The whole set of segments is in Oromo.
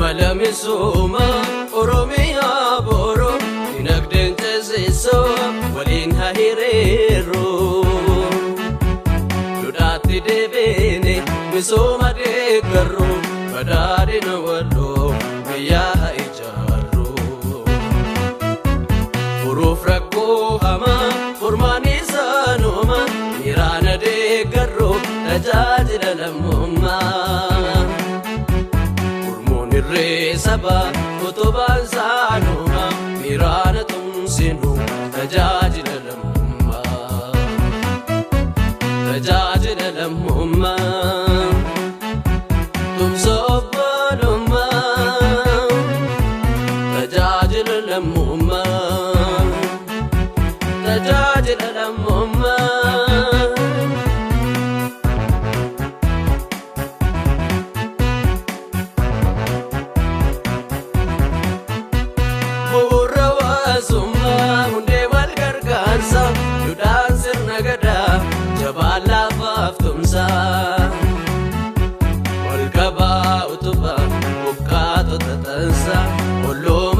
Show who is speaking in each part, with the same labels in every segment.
Speaker 1: Malamisuma Oromia Boro Dinagden Teziso Walin Hahirero Dudati Debene Misoma de Garo Badari no Wado Maya Ijaru Urufrako Hama Formani Sanoma Irana de Garo Tajajila Lamuma Saba Utuban Sanuma Mirana Tumsinu Tajajila Lamumma Tajajila Lamumma Tumsobalumma Tajajila Lamumma Tajajila Lamumma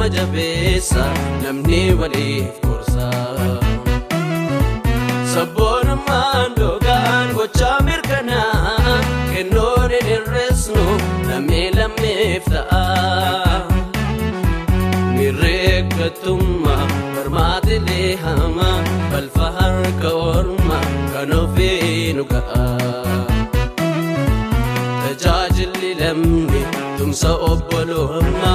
Speaker 1: Jabesa namni walif kursa Sabon mandogan gocha mirkana kennon irresno lame fta Mirekatumma barmati lehama bal fahar kawarma kanofinuka Tajajil lammi tumsa obbolumma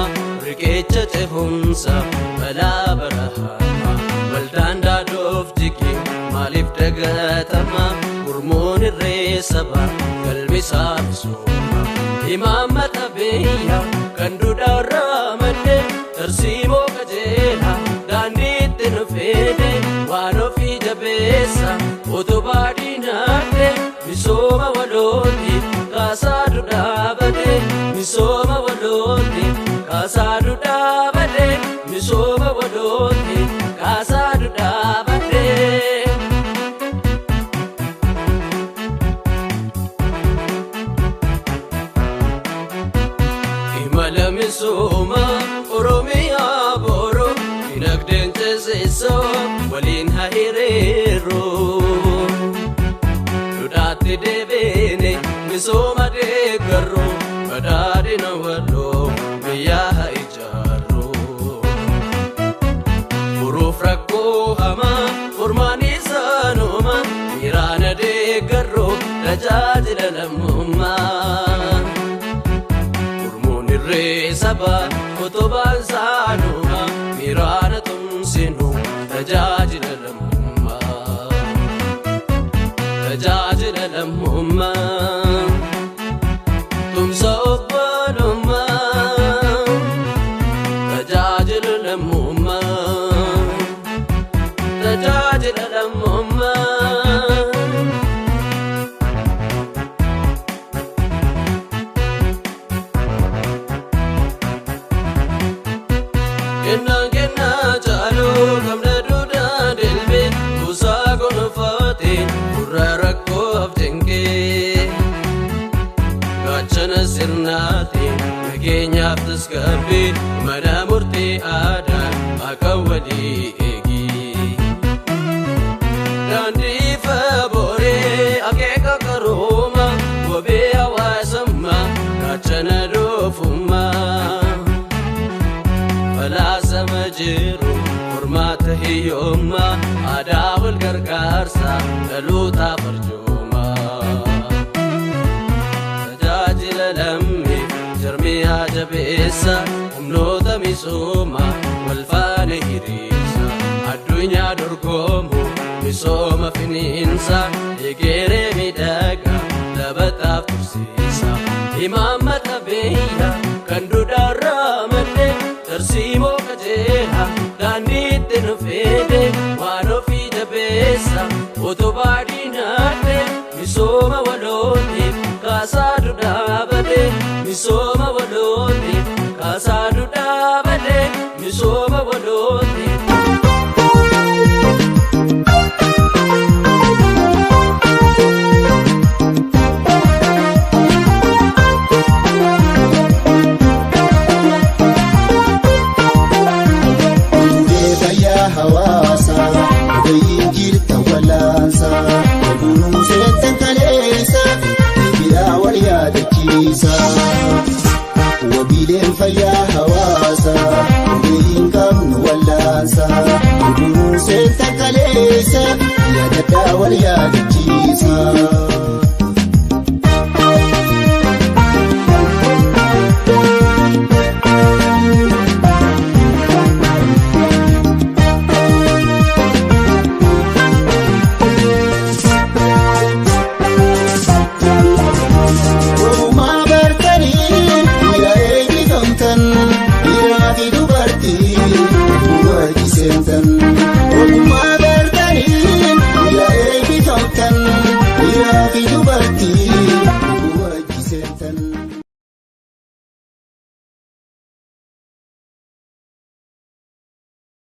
Speaker 1: Kecha tehumsa bala barahama Waldanda doftiki malif dagatama Urmun irresaba kalbi saabisuma Imammat abiya kanduda ramade Tarsimo kajela danditti nufede Wanofi jabesa utubadi nade Misoma waloti kasadu dabade Misoma waloti Kasadu dabade, misoma wadoti, kasadu dabade. Imala misoma, Oromia Boro, Dinagden Teziso, Walin Hahirero. Dudati Debene, misoma de Garo, Badari no Wado. Ya ijaru Urufrako hama Formani sanuma Irana de Garo Tajajila Lamumma Urmuni Resaba Utuban sanuma Mirana Tumsinu Tajajila Lamumma Tajajila Lamumma Tumsa Obbalumma Tajajila Lamumma Tajajila Lamumma Genna jalo kamna duda dilbe Usa gonfati Urarako abjenge Gachana sirnati Nagenya aftaskabi Mana murti ada Akawadi egi Dandi fabore Akeka karoma Wabe awasama Gachana dofuma Falasa majiru Hormata hiyoma Adawal gargarsa Daluta farjuma Tajajila lammi Jarmiha jabesa Umnota misoma Walfane hirisa Adunya durkomu Misoma fininsa Yegere midaga Labata fursisa Imammat abiya Kanduda ramade Tarsimo kajela Danditti nufede Wanofi jabesa Utubadi nade Misoma waloti Kasadu dabade Misoma waloti Kasadu dabade Misoma waloti
Speaker 2: wal yaadachiisa. Then